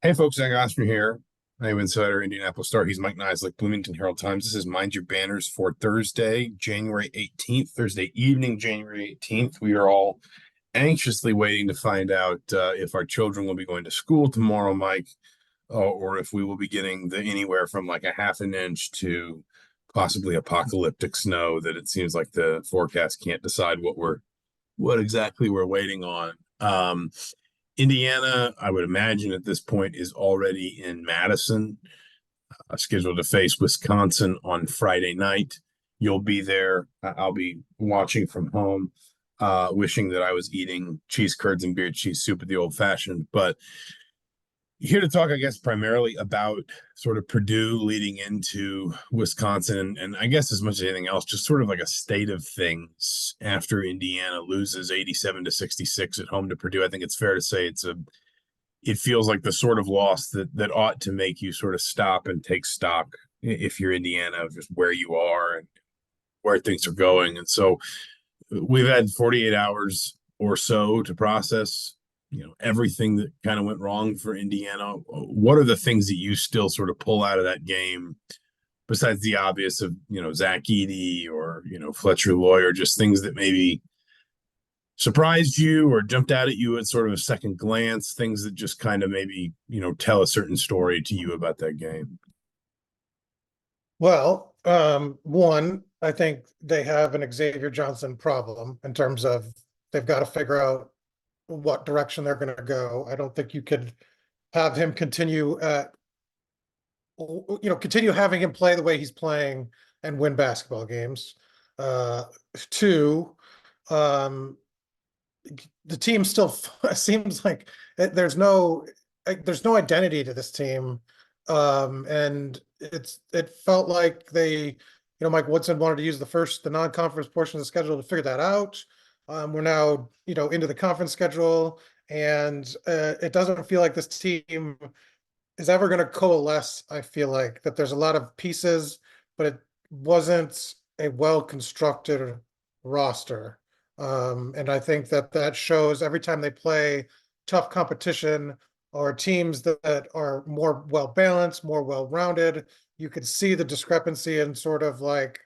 Hey folks, Zach Osterman here. I'm Insider Indianapolis Star. He's Mike Niziolek, Bloomington Herald Times. This is Mind Your Banners for Thursday, January 18th, Thursday evening, January 18th. We are all anxiously waiting to find out if our children will be going to school tomorrow, Mike, or if we will be getting the anywhere from like a half an inch to possibly apocalyptic snow that it seems like the forecast can't decide what exactly we're waiting on. Indiana, I would imagine at this point, is already in Madison, scheduled to face Wisconsin on Friday night. You'll be there. I'll be watching from home, wishing that I was eating cheese curds and beer cheese soup at the old fashioned. But here to talk, I guess, primarily about sort of Purdue leading into Wisconsin, and I guess as much as anything else, just sort of like a state of things after Indiana loses 87-66 at home to Purdue. I think it's fair to say it feels like the sort of loss that ought to make you sort of stop and take stock if you're Indiana, of just where you are and where things are going. And so we've had 48 hours or so to process everything that kind of went wrong for Indiana. What are the things that you still sort of pull out of that game besides the obvious of Zach Edey or Fletcher Loyer, just things that maybe surprised you or jumped out at you at sort of a second glance, things that just kind of maybe tell a certain story to you about that game? Well, one, I think they have an Xavier Johnson problem in terms of they've got to figure out what direction they're going to go. I don't think you could have him continue continue having him play the way he's playing and win basketball games. Two, the team still seems like there's no identity to this team. And it felt like Mike Woodson wanted to use the non-conference portion of the schedule to figure that out. We're now, into the conference schedule, and it doesn't feel like this team is ever going to coalesce. I feel like that there's a lot of pieces, but it wasn't a well-constructed roster. And I think that shows every time they play tough competition or teams that are more well-balanced, more well-rounded. You could see the discrepancy in sort of like,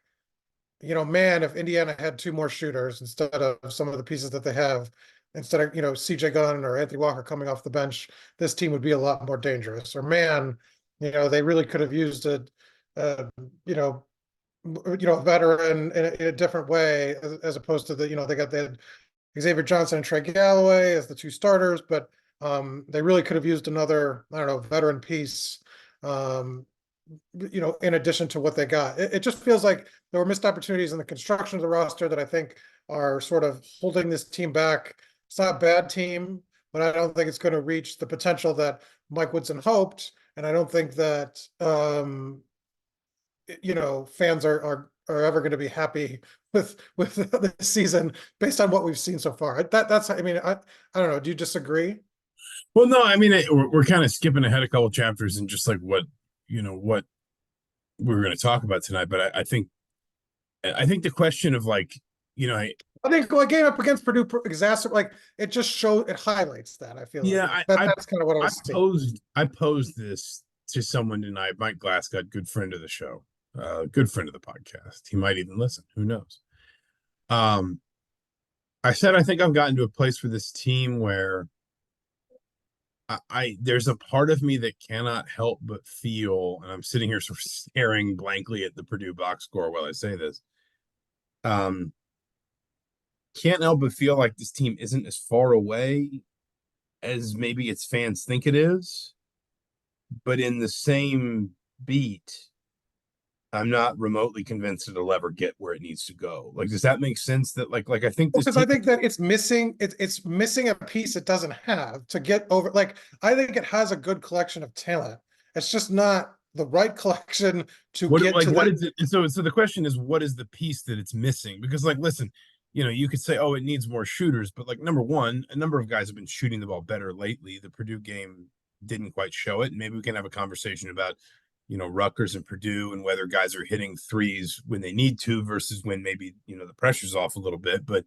man, if Indiana had two more shooters instead of some of the pieces that they have, instead of, CJ Gunn or Anthony Walker coming off the bench, this team would be a lot more dangerous. Or man, they really could have used a veteran in a different way as opposed to they had Xavier Johnson and Trey Galloway as the two starters, but they really could have used another, I don't know, veteran piece, in addition to what they got. It just feels like there were missed opportunities in the construction of the roster that I think are sort of holding this team back. It's not a bad team, but I don't think it's going to reach the potential that Mike Woodson hoped. And I don't think that, fans are ever going to be happy with the season based on what we've seen so far. That's, I don't know. Do you disagree? Well, no, I mean, we're kind of skipping ahead a couple chapters and just like what we were going to talk about tonight. But I think the question of like, I think a game up against Purdue like it highlights that. I feel like that's kind of what I was saying. I posed this to someone tonight, Mike Glasscott, good friend of the show, good friend of the podcast. He might even listen. Who knows? I said I think I've gotten to a place with this team where there's a part of me that cannot help but feel, and I'm sitting here sort of staring blankly at the Purdue box score while I say this. Can't help but feel like this team isn't as far away as maybe its fans think it is, but in the same beat, I'm not remotely convinced it'll ever get where it needs to go. Like, does that make sense? That like I think this because I think that it's missing a piece it doesn't have to get over. Like, I think it has a good collection of talent. It's just not the right collection to what, get like to what that. Is it? So the question is, what is the piece that it's missing? Because like, listen, you could say, oh, it needs more shooters, but like number one, a number of guys have been shooting the ball better lately. The Purdue game didn't quite show it. And maybe we can have a conversation about Rutgers and Purdue and whether guys are hitting threes when they need to versus when maybe, the pressure's off a little bit. But,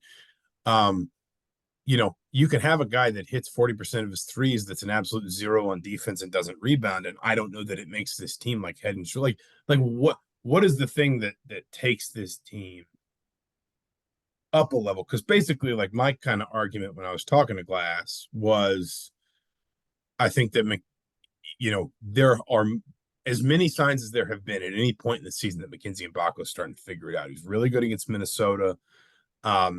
you can have a guy that hits 40% of his threes that's an absolute zero on defense and doesn't rebound. And I don't know that it makes this team like head and shoulders. Like what is the thing that takes this team up a level? Because basically, like my kind of argument when I was talking to Glass was I think that there are as many signs as there have been at any point in the season that Mackenzie Mbako is starting to figure it out. He's really good against Minnesota. I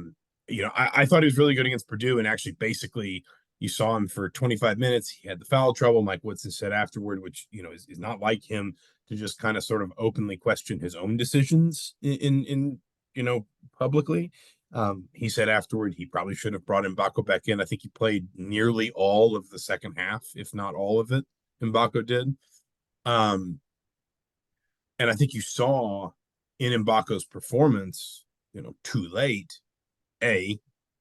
thought he was really good against Purdue, and actually, basically, you saw him for 25 minutes. He had the foul trouble. Mike Woodson said afterward, which is not like him to just kind of sort of openly question his own decisions in publicly. He said afterward he probably should have brought Mbako back in. I think he played nearly all of the second half, if not all of it. Mbako did. And I think you saw in Mbako's performance, too late,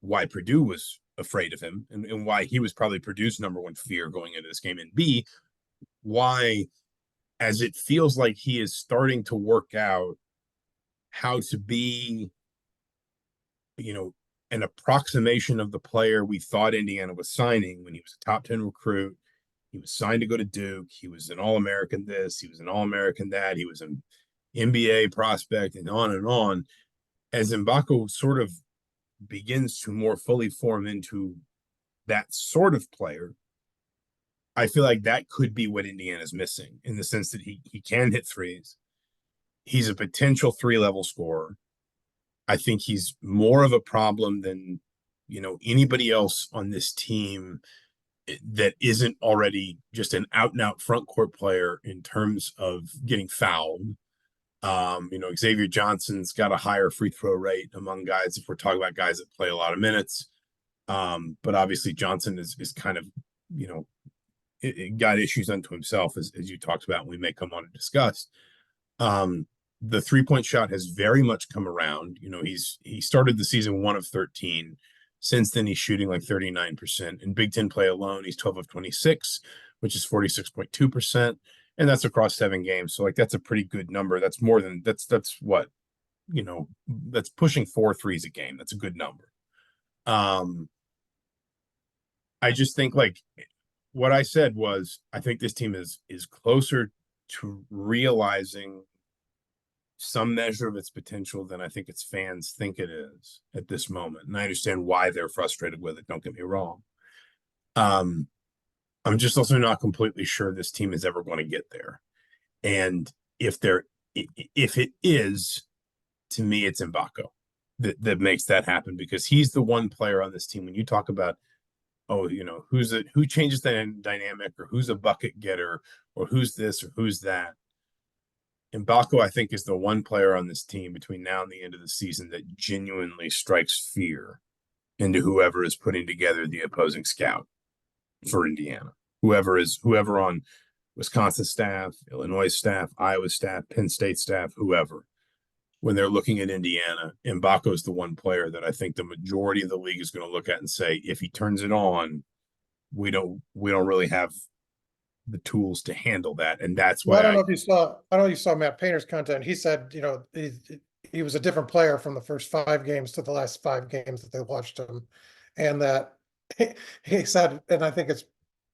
why Purdue was afraid of him and why he was probably Purdue's number one fear going into this game, and B, why, as it feels like he is starting to work out how to be, an approximation of the player we thought Indiana was signing when he was a top 10 recruit. He was signed to go to Duke. He was an All-American this. He was an All-American that. He was an NBA prospect and on and on. As Mbako sort of begins to more fully form into that sort of player, I feel like that could be what Indiana's missing, in the sense that he can hit threes. He's a potential 3-level scorer. I think he's more of a problem than anybody else on this team that isn't already just an out and out front court player in terms of getting fouled. Xavier Johnson's got a higher free throw rate among guys if we're talking about guys that play a lot of minutes. But obviously Johnson is kind of, it got issues unto himself, as you talked about, and we may come on to discuss. The 3-point shot has very much come around. He started the season 1 of 13. Since then, he's shooting like 39%. In Big Ten play alone, he's 12 of 26, which is 46.2%. And that's across 7 games. So, that's a pretty good number. That's more than that's what, that's pushing 4 threes a game. That's a good number. I just think, what I said was, I think this team is closer to realizing some measure of its potential than I think its fans think it is at this moment. And I understand why they're frustrated with it. Don't get me wrong. I'm just also not completely sure this team is ever going to get there. And if it is, to me, it's Mbako that makes that happen, because he's the one player on this team. When you talk about, who changes the dynamic, or who's a bucket getter, or who's this or who's that, Mbako, I think, is the one player on this team between now and the end of the season that genuinely strikes fear into whoever is putting together the opposing scout for Indiana. Whoever on Wisconsin staff, Illinois staff, Iowa staff, Penn State staff, whoever. When they're looking at Indiana, Mbako is the one player that I think the majority of the league is going to look at and say, if he turns it on, we don't really have the tools to handle that. And that's why I don't know if you saw Matt Painter's content. He said, he was a different player from the first 5 games to the last 5 games that they watched him. And that he said, and I think it's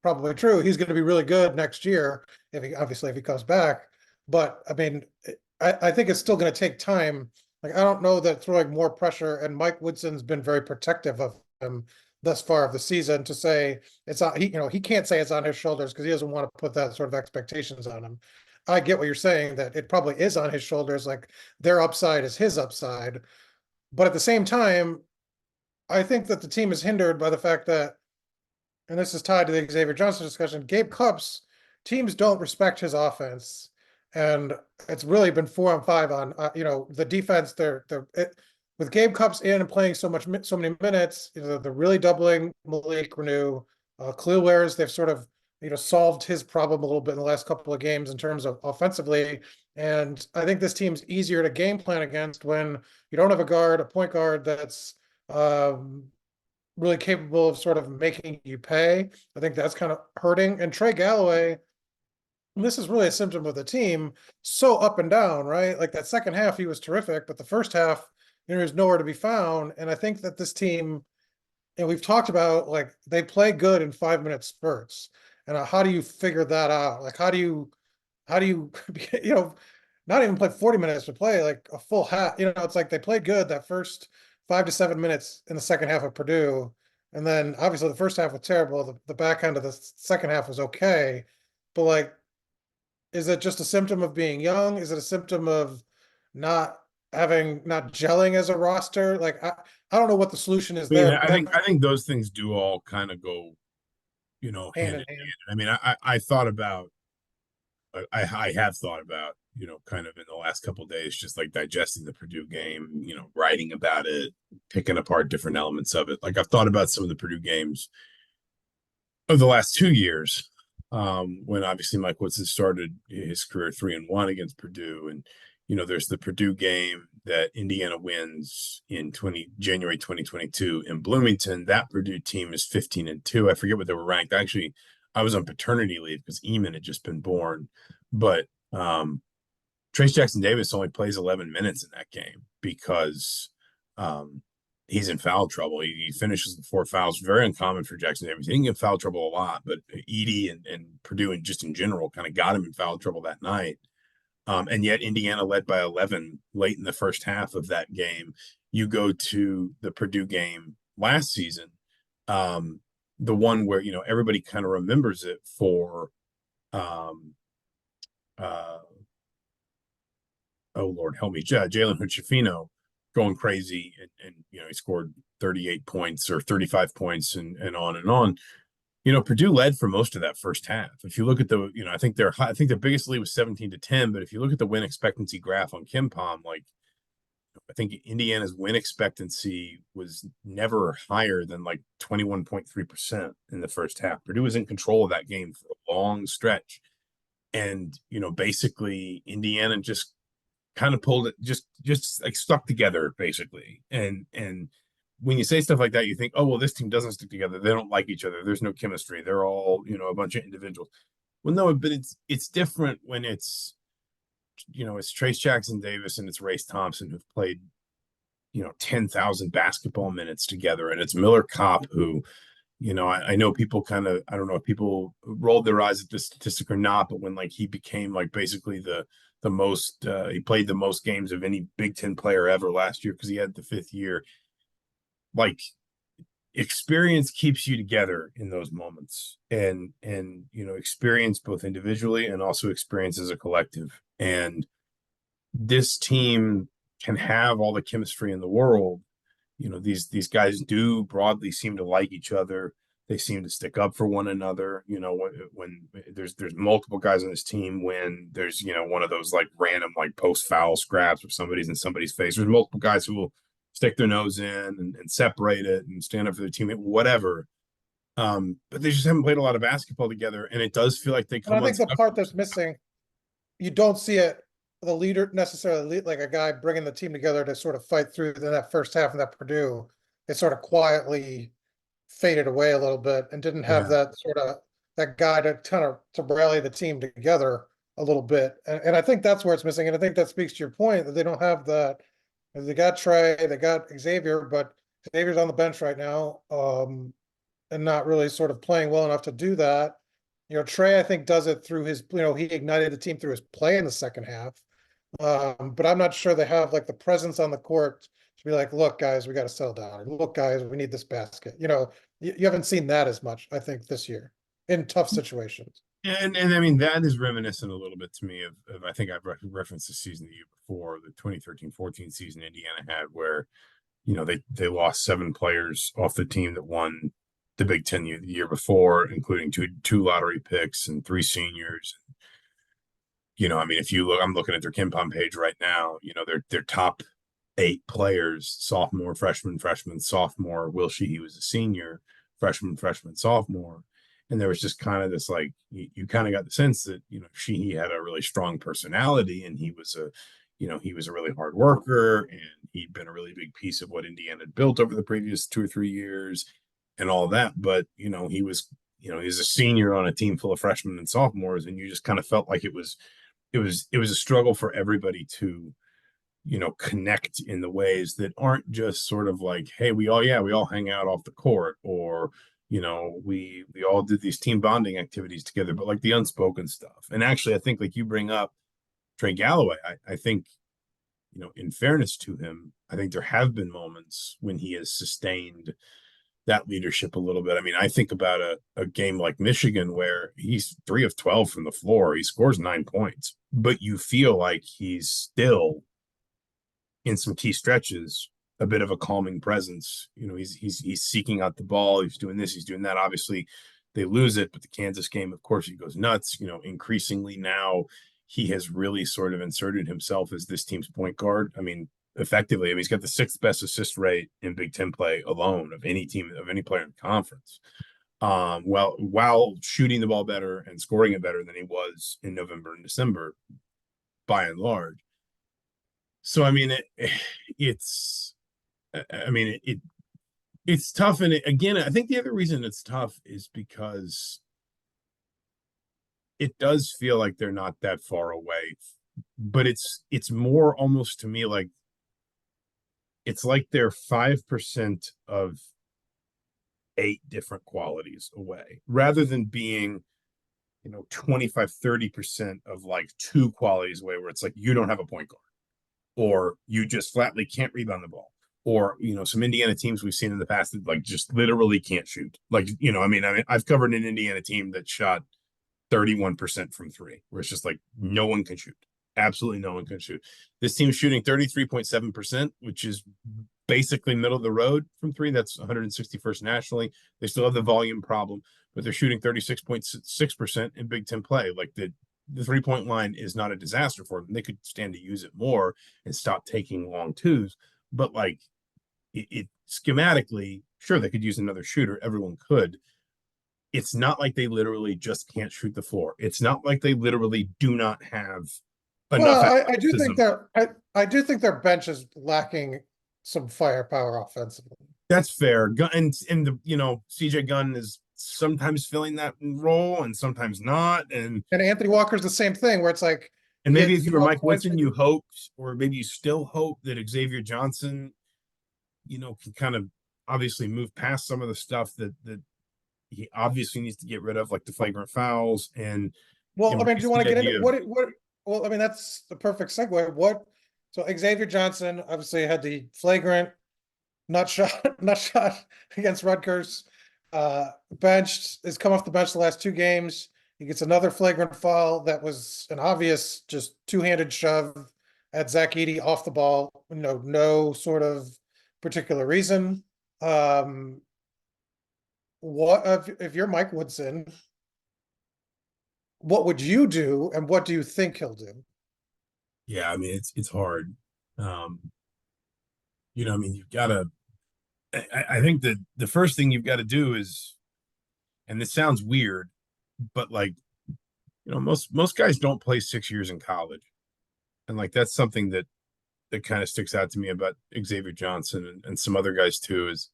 probably true, he's going to be really good next year if he comes back. But I mean, I think it's still going to take time. I don't know that throwing more pressure, and Mike Woodson's been very protective of him thus far of the season, to say it's on, he can't say it's on his shoulders, because he doesn't want to put that sort of expectations on him. I get what you're saying, that it probably is on his shoulders, like their upside is his upside. But at the same time, I think that the team is hindered by the fact that, and this is tied to the Xavier Johnson discussion, Gabe Cupps, teams don't respect his offense. And it's really been 4-on-5 on, the defense. With Gabe Cupps in and playing so many minutes, they're really doubling Malik Renew. Kel'el Wares, they've sort of, solved his problem a little bit in the last couple of games in terms of offensively. And I think this team's easier to game plan against when you don't have a point guard that's really capable of sort of making you pay. I think that's kind of hurting. And Trey Galloway, this is really a symptom of the team, so up and down, right? Like that second half, he was terrific, but the first half, he was nowhere to be found. And I think that this team, and we've talked about like they play good in 5 minute spurts. And how do you figure that out? Like how do you you know, not even play 40 minutes, but play like a full half. You know, it's like they played good that first 5 to 7 minutes in the second half of Purdue. And then obviously the first half was terrible. The back end of the second half was okay. But like, is it just a symptom of being young? Is it a symptom of not not gelling as a roster? Like I don't know what the solution is I mean, there, but that I think those things do all kind of go, hand hand in in hand. hand. I mean, I thought about, I have thought about, kind of in the last couple of days, just like digesting the Purdue game, writing about it, picking apart different elements of it. Like I've thought about some of the Purdue games of the last 2 years, when obviously Mike Woodson started his career 3-1 against Purdue, and there's the Purdue game that Indiana wins in January 2022 in Bloomington. That Purdue team is 15-2. I forget what they were ranked. Actually, I was on paternity leave because Eamon had just been born, but Trace Jackson Davis only plays 11 minutes in that game because um, he's in foul trouble. He finishes the 4 fouls. Very uncommon for Jackson Davis. He didn't get in foul trouble a lot, but Edie and Purdue and just in general kind of got him in foul trouble that night. And yet Indiana led by 11 late in the first half of that game. You go to the Purdue game last season, um, the one where everybody kind of remembers it for um, uh, oh Lord help me, Jalen Hood going crazy, and he scored 38 points or 35 points, and on and on. Purdue led for most of that first half. If you look at I think their biggest lead was 17-10, but if you look at the win expectancy graph on KenPom, like I think Indiana's win expectancy was never higher than like 21.3% in the first half. Purdue was in control of that game for a long stretch. And, basically Indiana just kind of pulled it, just like stuck together basically. And when you say stuff like that, you think, oh well, this team doesn't stick together. They don't like each other. There's no chemistry. They're all a bunch of individuals. Well, no, but it's different when it's Trace Jackson Davis and it's Race Thompson who've played 10,000 basketball minutes together, and it's Miller Kopp who. I know people I don't know if people rolled their eyes at this statistic or not, but when like he became like basically the most he played the most games of any Big Ten player ever last year because he had the fifth year. Like experience keeps you together in those moments, and experience both individually and also experience as a collective. And this team can have all the chemistry in the world. These guys do broadly seem to like each other. They seem to stick up for one another. When there's multiple guys on this team, when there's one of those like random like post foul scraps or somebody's in somebody's face, there's multiple guys who will stick their nose in and separate it and stand up for their teammate, whatever. But they just haven't played a lot of basketball together, and it does feel like they And come I on. think the part that's missing, you don't see it the leader necessarily like a guy bringing the team together to sort of fight through that first half of that Purdue. It sort of quietly faded away a little bit and didn't have Yeah. that sort of that guy to kind of to rally the team together a little bit. And I think that's where it's missing. And I think that speaks to your point that they don't have that. They got Trey, they got Xavier, but Xavier's on the bench right now, and not really sort of playing well enough to do that. Trey, I think, does it through his, he ignited the team through his play in the second half. But I'm not sure they have like the presence on the court to be like, look, guys, we got to settle down. Or, look, guys, we need this basket. You haven't seen that as much, I think, this year in tough situations. And I mean that is reminiscent a little bit to me of I think I've referenced the season the year before, the 2013-14 season Indiana had, where they lost 7 players off the team that won the Big Ten the year before, including two lottery picks and 3 seniors. I mean, if you look, I'm looking at their KenPom page right now. Their top 8 players, sophomore, freshman, sophomore. Will he was a senior, freshman, sophomore. And there was just kind of this like you kind of got the sense that he had a really strong personality, and he was a really hard worker, and he'd been a really big piece of what Indiana had built over the previous 2 or 3 years and all that. But he's a senior on a team full of freshmen and sophomores, and you just kind of felt like it was a struggle for everybody to connect in the ways that aren't just sort of like, hey, we all hang out off the court, or we all did these team bonding activities together, but like the unspoken stuff. And actually, I think like you bring up Trey Galloway, I think, in fairness to him, I think there have been moments when he has sustained that leadership a little bit. I mean, I think about a game like Michigan where he's 3 of 12 from the floor. He scores 9 points, but you feel like he's still in some key stretches a bit of a calming presence. He's seeking out the ball. He's doing this. He's doing that. Obviously, they lose it, but the Kansas game, of course, he goes nuts. Increasingly now he has really sort of inserted himself as this team's point guard. I mean, effectively, he's got the sixth best assist rate in Big Ten play alone of any team, of any player in the conference. While shooting the ball better and scoring it better than he was in November and December, by and large. So I mean, it's it's tough, and again, I think the other reason it's tough is because it does feel like they're not that far away, but it's more almost to me like it's like they're 5% of 8 different qualities away, rather than being 25-30% of like 2 qualities away, where it's like you don't have a point guard, or you just flatly can't rebound the ball, or some Indiana teams we've seen in the past that like just literally can't shoot. Like I've covered an Indiana team that shot 31% from 3, where it's just like no one can shoot. Absolutely no one can shoot. This team's shooting 33.7%, which is basically middle of the road from 3. That's 161st nationally. They still have the volume problem, but they're shooting 36.6% in Big Ten play. Like the 3-point line is not a disaster for them. They could stand to use it more and stop taking long twos. But like it schematically, sure, they could use another shooter. Everyone could. It's not like they literally just can't shoot the floor. It's not like they literally do not have enough. Well, I do think their bench is lacking some firepower offensively. That's fair. And CJ Gunn is sometimes filling that role and sometimes not. And Anthony Walker's the same thing, where it's like, maybe if you were Mike Woodson, you hoped, or maybe you still hope, that Xavier Johnson, can kind of obviously move past some of the stuff that he obviously needs to get rid of, like the flagrant fouls. And well, I mean, do you want to get into what? Well, I mean, that's the perfect segue. So Xavier Johnson obviously had the flagrant not shot against Rutgers. Benched, has come off the bench the last 2 games. He gets another flagrant foul that was an obvious just two-handed shove at Zach Edey off the ball. No sort of particular reason. What if you're Mike Woodson? What would you do, and what do you think he'll do? Yeah, I mean, it's hard. You've got to. I think that the first thing you've got to do is, and this sounds weird, but like, most guys don't play 6 years in college, and like that's something that kind of sticks out to me about Xavier Johnson and some other guys too. Is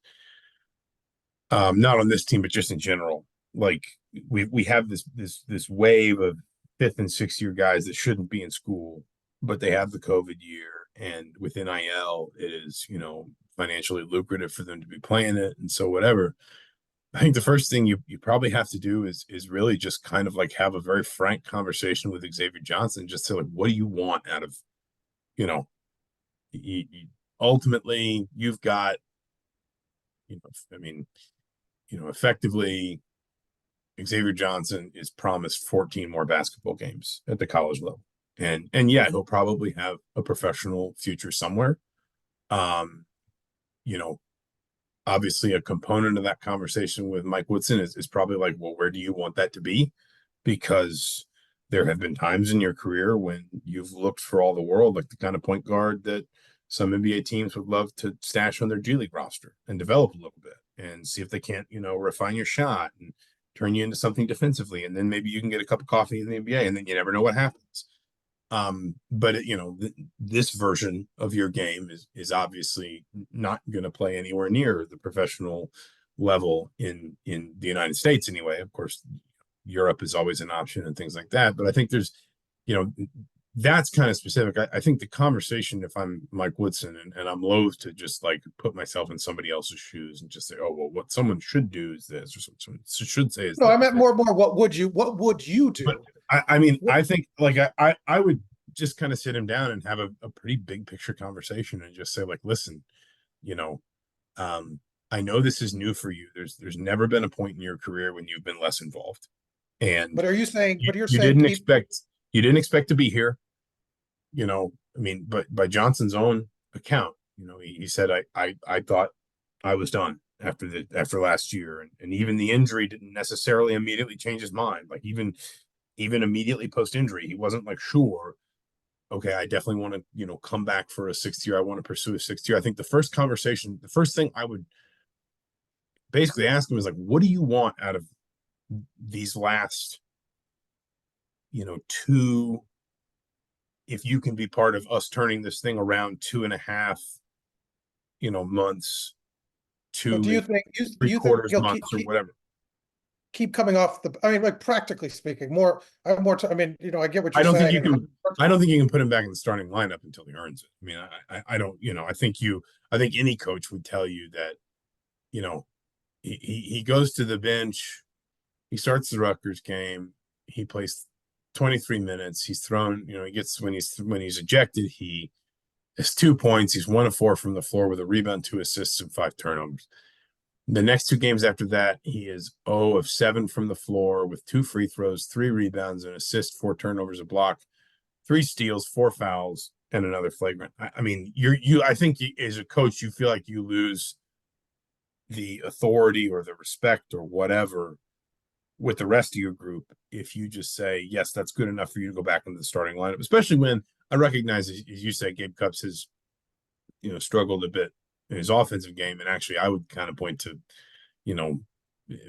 not on this team, but just in general. Like we have this wave of 5th and 6th year guys that shouldn't be in school, but they have the COVID year, and with NIL, it is financially lucrative for them to be playing it, and so whatever. I think the first thing you probably have to do is really just kind of like have a very frank conversation with Xavier Johnson, just to like, what do you want out of, ultimately you've got, effectively Xavier Johnson is promised 14 more basketball games at the college level. And yeah, he'll probably have a professional future somewhere. Obviously a component of that conversation with Mike Woodson is probably like, well, where do you want that to be? Because there have been times in your career when you've looked for all the world like the kind of point guard that some NBA teams would love to stash on their G League roster and develop a little bit and see if they can't, refine your shot and turn you into something defensively. And then maybe you can get a cup of coffee in the NBA, and then you never know what happens. But this version of your game is obviously not going to play anywhere near the professional level in the United States anyway. Of course, Europe is always an option and things like that. But I think there's, that's kind of specific. I think the conversation, if I'm Mike Woodson, and I'm loath to just like put myself in somebody else's shoes and just say, oh, well, what someone should do is this, or someone should say is No, I this. meant more, what would you But do? I mean, What, I think like I would just kind of sit him down and have a pretty big picture conversation and just say, like, listen, you know, um, I know this is new for you. There's never been a point in your career when you've been less involved. And but you're you saying didn't keep, expect to be here, I mean, but by Johnson's own account, he said, I thought I was done after last year. And even the injury didn't necessarily immediately change his mind. Like even immediately post injury, he wasn't like, sure, okay, I definitely want to, come back for a sixth year. I want to pursue a sixth year. I think the first thing I would basically ask him is like, what do you want out of these last, two, if you can be part of us turning this thing around 2.5, months but do to you think, do three you think quarters he'll months or whatever. keep coming off I mean, like practically speaking, more, I have more, I mean, I get what I you're don't think saying. you And can. I don't think you can put him back in the starting lineup until he earns it. I mean, I don't. I think you. I think any coach would tell you that. You know, he goes to the bench. He starts the Rutgers game. He plays 23 minutes. He's thrown. He gets when he's ejected. He has 2 points. He's 1 of 4 from the floor with a rebound, 2 assists, and 5 turnovers. The next 2 games after that, he is 0 of 7 from the floor with 2 free throws, 3 rebounds, an assist, 4 turnovers, a block, 3 steals, 4 fouls, and another flagrant. I mean, I think as a coach, you feel like you lose the authority or the respect or whatever with the rest of your group if you just say, yes, that's good enough for you to go back into the starting lineup, especially when I recognize, as you say, Gabe Cupps has, struggled a bit in his offensive game. And actually, I would kind of point to, I mean,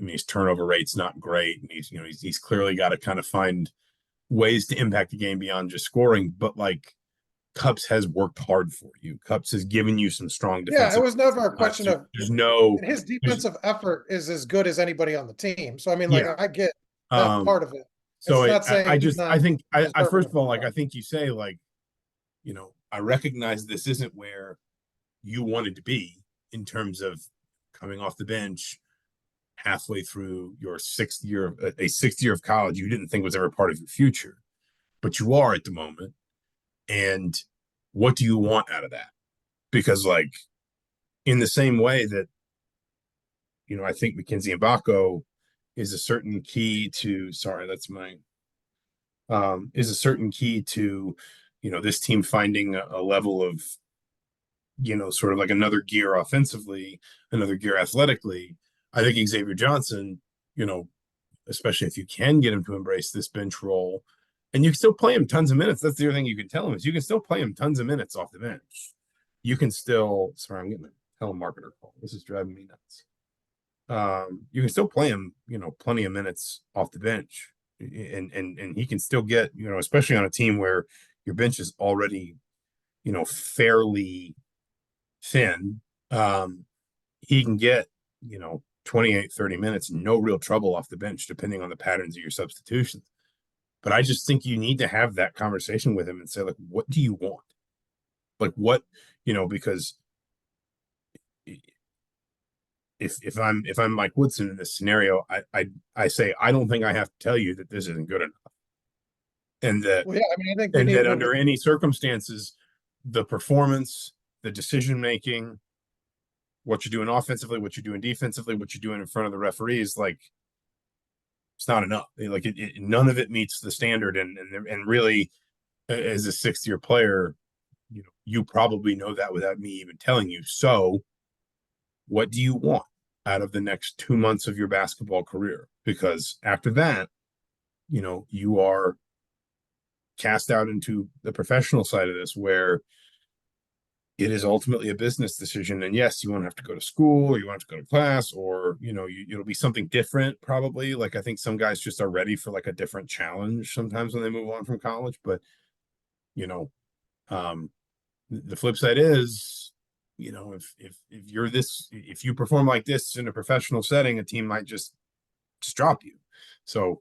his turnover rate's not great. And he's clearly got to kind of find ways to impact the game beyond just scoring. But like, Cupps has worked hard for you. Cupps has given you some strong yeah, it defensive. was never a question of, There's no. and his There's, defensive effort is as good as anybody on the team. So I mean, like yeah. I get that Um. part of it. So It's not saying I he's just not I think I deserving first of of all, the like, job. I think you say, like, I recognize this isn't where you wanted to be in terms of coming off the bench halfway through your sixth year of college. You didn't think was ever part of your future, but you are at the moment. And what do you want out of that? Because, like, in the same way that, I think Mackenzie Mbako is a certain key to, sorry, that's my, is a certain key to, this team finding a level of, sort of like another gear offensively, another gear athletically. I think Xavier Johnson, you know, especially if you can get him to embrace this bench role, and you can still play him tons of minutes. That's the other thing you can tell him is you can still play him tons of minutes off the bench. You can still, sorry, I'm getting a telemarketer call. This is driving me nuts. You can still play him, plenty of minutes off the bench, and he can still get, especially on a team where your bench is already, fairly thin. He can get, 28, 30 minutes, no real trouble off the bench, depending on the patterns of your substitutions. But I just think you need to have that conversation with him and say, like, what do you want? Like, what, because if I'm Mike Woodson in this scenario, I say I don't think I have to tell you that this isn't good enough, and that Well, yeah, I mean, I think we need under any circumstances, the performance, the decision making, what you're doing offensively, what you're doing defensively, what you're doing in front of the referees, like, it's not enough. Like, none of it meets the standard, and really, as a sixth-year player, you probably know that without me even telling you. So, what do you want out of the next 2 months of your basketball career? Because after that, you are cast out into the professional side of this, where it is ultimately a business decision. And yes, you won't have to go to school, or you won't have to go to class, or it'll be something different, probably. Like, I think some guys just are ready for like a different challenge sometimes when they move on from college. But you know um the flip side is, if you're this, if you perform like this in a professional setting, a team might just drop you. So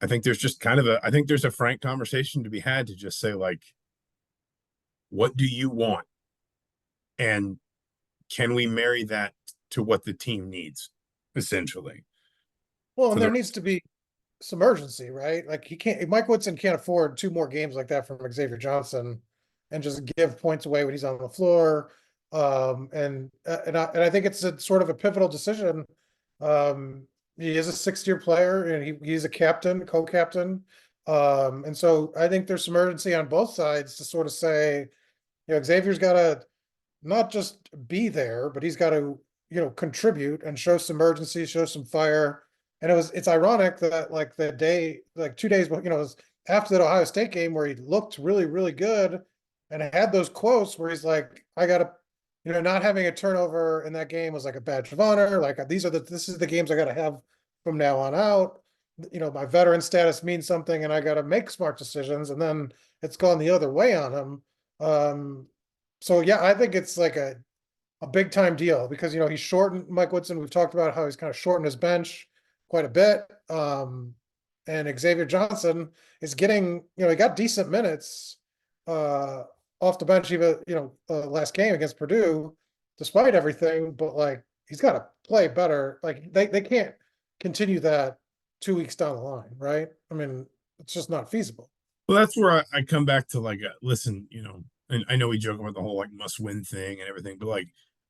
I think there's just I think there's a frank conversation to be had to just say, like, what do you want? And can we marry that to what the team needs, essentially, Well, for and there the needs to be some urgency, right? Like he can't, Mike Woodson can't afford two more games like that from Xavier Johnson and just give points away when he's on the floor. And I think it's a sort of a pivotal decision. He is a 6 year player and he's a captain, co-captain. And so I think there's some urgency on both sides to sort of say, Xavier's got to not just be there, but he's got to, contribute and show some urgency, show some fire. And it's ironic that like the day, like 2 days, it was after the Ohio State game where he looked really, really good and had those quotes where he's like, I gotta, not having a turnover in that game was like a badge of honor. Like this is the games I gotta have from now on out. My veteran status means something and I gotta make smart decisions. And then it's gone the other way on him. So yeah, I think it's like a big time deal because he's shortened Mike Woodson. We've talked about how he's kind of shortened his bench quite a bit. And Xavier Johnson is getting, he got decent minutes off the bench even, last game against Purdue, despite everything, but like he's got to play better. Like they can't continue that 2 weeks down the line, right? I mean, it's just not feasible. well, that's where I come back to, like, listen, and I know we joke about the whole like must win thing and everything, but like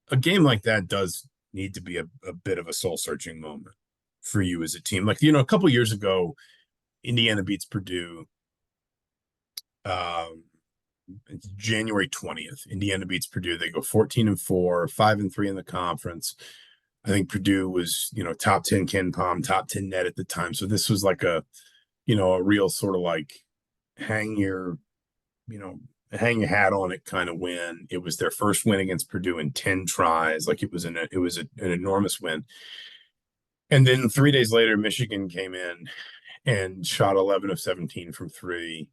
a game like that does need to be a bit of a soul searching moment for you as a team. Like, a couple years ago, Indiana beats Purdue. Um, it's January 20th. Indiana beats Purdue. They go 14-4, 5-3 in the conference. I think Purdue was, top 10 Ken Palm, top 10 net at the time. So this was like a real sort of like hang your, hang your hat on it kind of win. It was their first win against Purdue in 10 tries. Like it was an enormous win. And then 3 days later, Michigan came in and shot 11 of 17 from three.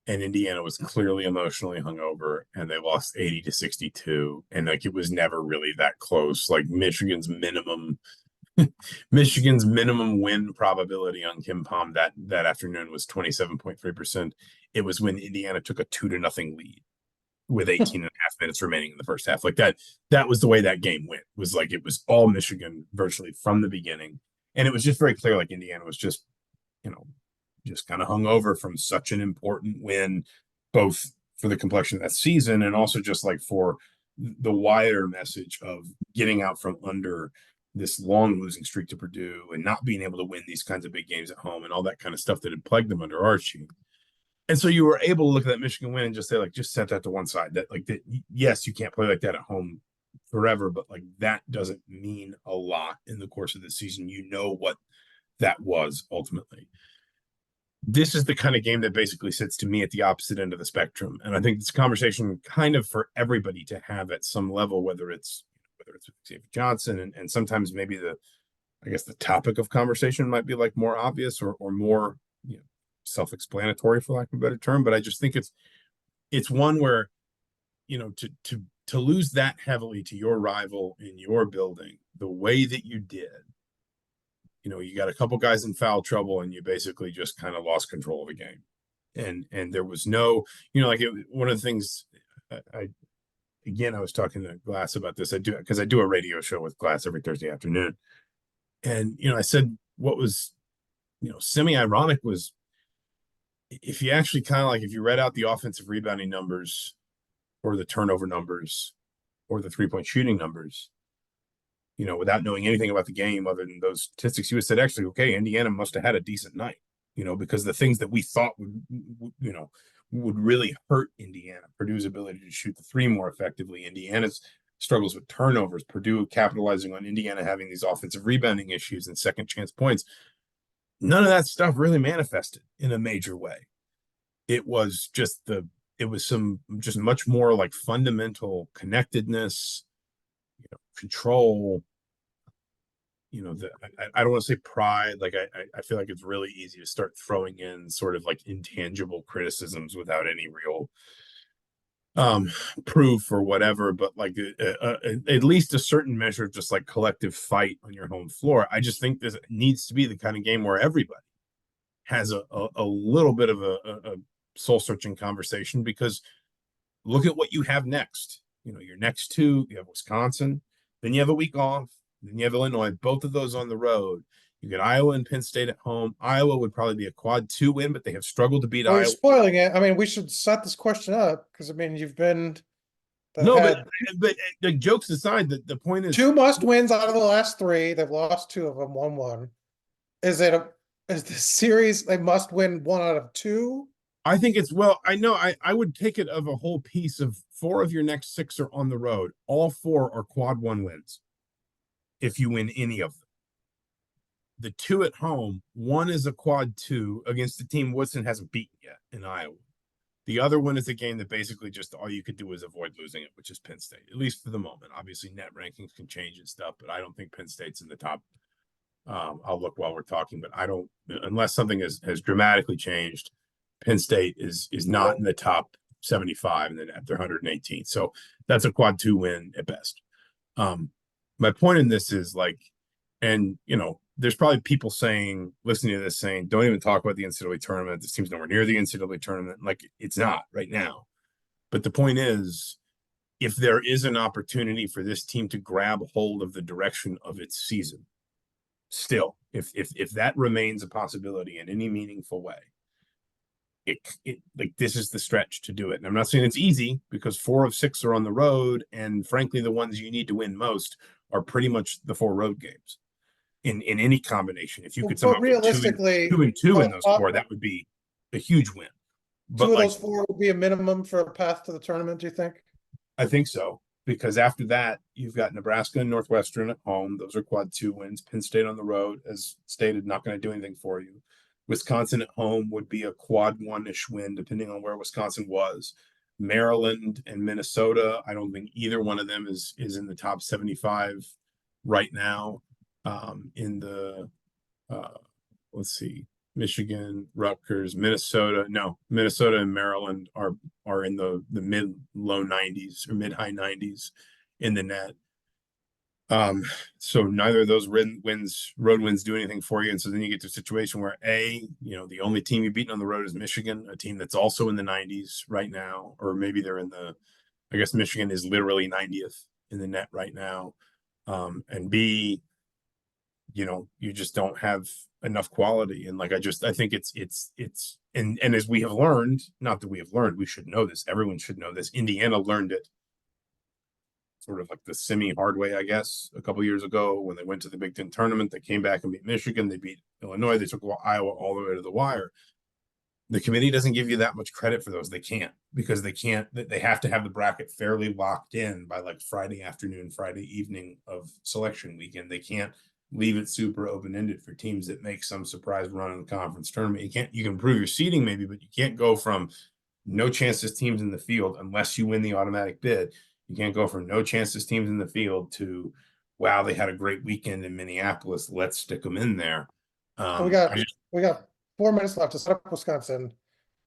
And Indiana was clearly emotionally hungover and they lost 80-62. And like it was never really that close. Like Michigan's minimum win probability on Kim Palm that afternoon was 27.3%. It was when Indiana took a 2-0 lead with 18 and a half minutes remaining in the first half. Like that was the way that game went. Was like it was all Michigan virtually from the beginning. And it was just very clear like Indiana was just, just kind of hung over from such an important win, both for the complexion of that season and also just like for the wider message of getting out from under this long losing streak to Purdue and not being able to win these kinds of big games at home and all that kind of stuff that had plagued them under Archie. And so you were able to look at that Michigan win and just say, like, just set that to one side. That, like, that, yes, you can't play like that at home forever, but like that doesn't mean a lot in the course of the season. You know what that was ultimately. This is the kind of game that basically sits to me at the opposite end of the spectrum. And I think it's a conversation kind of for everybody to have at some level, whether it's Xavier Johnson and sometimes maybe I guess the topic of conversation might be like more obvious or more, self-explanatory for lack of a better term. But I just think it's one where, to lose that heavily to your rival in your building the way that you did, you got a couple guys in foul trouble and you basically just kind of lost control of the game. And there was no, one of the things I was talking to Glass about this. I do a radio show with Glass every Thursday afternoon. And, I said, what was, semi-ironic was if you actually kind of like, if you read out the offensive rebounding numbers or the turnover numbers or the 3-point shooting numbers, without knowing anything about the game other than those statistics, you would have said, actually, okay, Indiana must have had a decent night, because the things that we thought would really hurt Indiana, Purdue's ability to shoot the three more effectively, Indiana's struggles with turnovers, Purdue capitalizing on Indiana having these offensive rebounding issues and second chance points. None of that stuff really manifested in a major way. It was just some just much more like fundamental connectedness, control, I don't want to say pride. Like I feel like it's really easy to start throwing in sort of like intangible criticisms without any real proof or whatever, but like at least a certain measure of just like collective fight on your home floor. I just think this needs to be the kind of game where everybody has a little bit of a soul searching conversation, because look at what you have next. You know, your next two, you have Wisconsin, then you have a week off, then you have Illinois, both of those on the road. You get Iowa and Penn State at home. Iowa would probably be a quad 2 win, but they have struggled to beat Well, you're Iowa. spoiling it. I mean, we should set this question up because I mean, they've No, had but the jokes aside, the point is, two must wins out of the last three. They've lost two of them, 1-1. Is the series they must win one out of two? I think it's, well, I know I would take it of a whole piece of 4 of your next 6 are on the road. All 4 are quad 1 wins if you win any of them. The 2 at home, one is a quad 2 against the team Woodson hasn't beaten yet in Iowa. The other one is a game that basically just all you could do is avoid losing it, which is Penn State, at least for the moment. Obviously, net rankings can change and stuff, but I don't think Penn State's in the top. I'll look while we're talking, but I don't, unless something has dramatically changed. Penn State is not in the top 75 and then at their 118. So that's a quad 2 win at best. My point in this is like, and you know, there's probably people saying, listening to this, saying, don't even talk about the NCAA tournament. This team's nowhere near the NCAA tournament. Like, it's not right now. But the point is, if there is an opportunity for this team to grab hold of the direction of its season, still, if that remains a possibility in any meaningful way, it like, this is the stretch to do it. And I'm not saying it's easy, because 4 of 6 are on the road, and frankly, the ones you need to win most are pretty much the 4 road games. In any combination, if you could somehow But go 2 realistically, and 2 in those 4, that would be a huge win. two But of like, those 4 would be a minimum for a path to the tournament, do you think? I think so, because after that, you've got Nebraska and Northwestern at home. Those are quad 2 wins. Penn State on the road, as stated, not going to do anything for you. Wisconsin at home would be a quad 1-ish win, depending on where Wisconsin was. Maryland and Minnesota, I don't think either one of them is in the top 75 right now. In the let's see, Michigan, Rutgers, Minnesota. No, Minnesota and Maryland are in the mid low 90s or mid high 90s in the net. So neither of those road wins do anything for you. And so then you get to a situation where the only team you've beaten on the road is Michigan, a team that's also in the 90s right now, or maybe they're I guess Michigan is literally 90th in the net right now. And B, you just don't have enough quality. And like, I think it's and as we have learned, not that we have learned, we should know this, everyone should know this. Indiana learned it sort of like the semi hard way, I guess, a couple years ago when they went to the Big Ten tournament. They came back and beat Michigan, they beat Illinois, they took Iowa all the way to the wire. The committee doesn't give you that much credit for those. They can't, because they have to have the bracket fairly locked in by like Friday afternoon, Friday evening of selection weekend. They can't leave it super open-ended for teams that make some surprise run in the conference tournament. You can improve your seeding maybe, but you can't go from no chances teams in the field unless you win the automatic bid. You can't go from no chances teams in the field to, wow, they had a great weekend in Minneapolis, let's stick them in there. We got 4 minutes left to set up Wisconsin.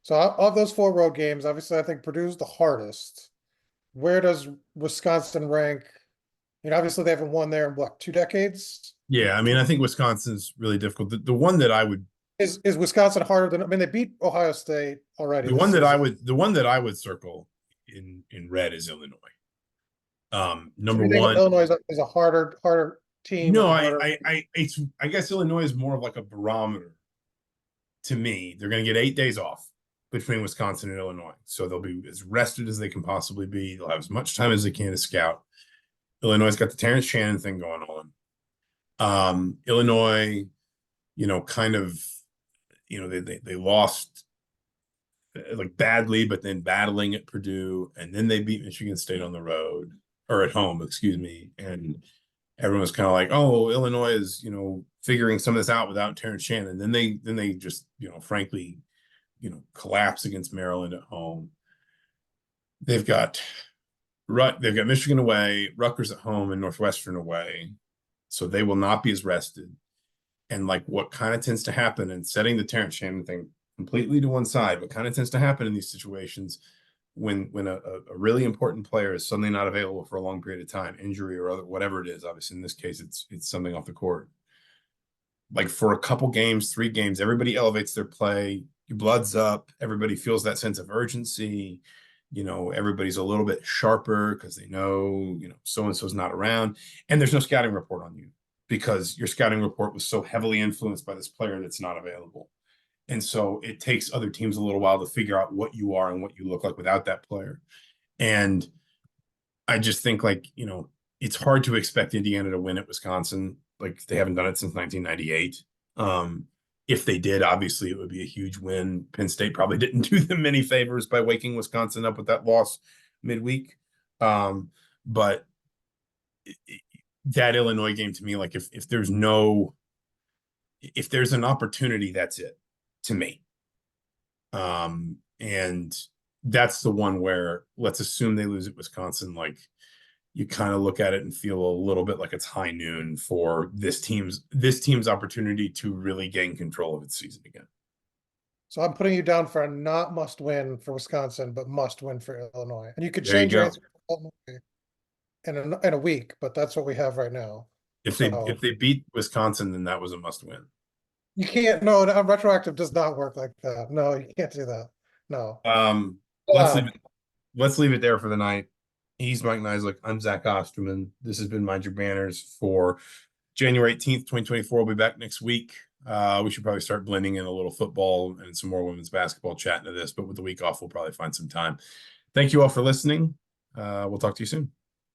So of those 4 road games, obviously I think Purdue's the hardest. Where does Wisconsin rank? Obviously they haven't won there in what, 2 decades? Yeah, I mean, I think Wisconsin's really difficult. The one that I would Is Wisconsin harder than, I mean, they beat Ohio State already. the one that I would circle in red is Illinois. Number one, Illinois is a harder team. no, Harder. I guess Illinois is more of like a barometer to me. They're going to get 8 days off between Wisconsin and Illinois, so they'll be as rested as they can possibly be. They'll have as much time as they can to scout. Illinois got the Terrence Shannon thing going on. Illinois, kind of, they lost like badly, but then battling at Purdue, and then they beat Michigan State on the road, or at home, excuse me. And everyone was kind of like, oh, Illinois is, figuring some of this out without Terrence Shannon. Then they just, frankly, collapse against Maryland at home. They've got Michigan away, Rutgers at home, and Northwestern away. So they will not be as rested. And like, what kind of tends to happen, and setting the Terrence Shannon thing completely to one side, what kind of tends to happen in these situations when a really important player is suddenly not available for a long period of time, injury or whatever it is. Obviously, in this case, it's something off the court. like for a couple games, 3 games, everybody elevates their play. Your blood's up. Everybody feels that sense of urgency. Everybody's a little bit sharper because they know, so and so's not around. And there's no scouting report on you because your scouting report was so heavily influenced by this player that's not available. And so it takes other teams a little while to figure out what you are and what you look like without that player. And I just think, like, it's hard to expect Indiana to win at Wisconsin. Like, they haven't done it since 1998. If they did, obviously it would be a huge win. Penn State probably didn't do them many favors by waking Wisconsin up with that loss midweek. But that Illinois game, to me, like, if there's an opportunity, that's it to me. And that's the one where, let's assume they lose at Wisconsin, like, you kind of look at it and feel a little bit like it's high noon for this team's opportunity to really gain control of its season again. So I'm putting you down for a not must win for Wisconsin, but must win for Illinois. And you could There you change your go. answer in a week, but that's what we have right now. If So they beat Wisconsin, then that was a must win. you can't. No, retroactive does not work like that. No, you can't do that. No. Let's leave it there for the night. He's Mike Niziolek. I'm Zach Osterman. This has been Mind Your Banners for January 18th, 2024. We'll be back next week. We should probably start blending in a little football and some more women's basketball chat into this, but with the week off, we'll probably find some time. Thank you all for listening. We'll talk to you soon.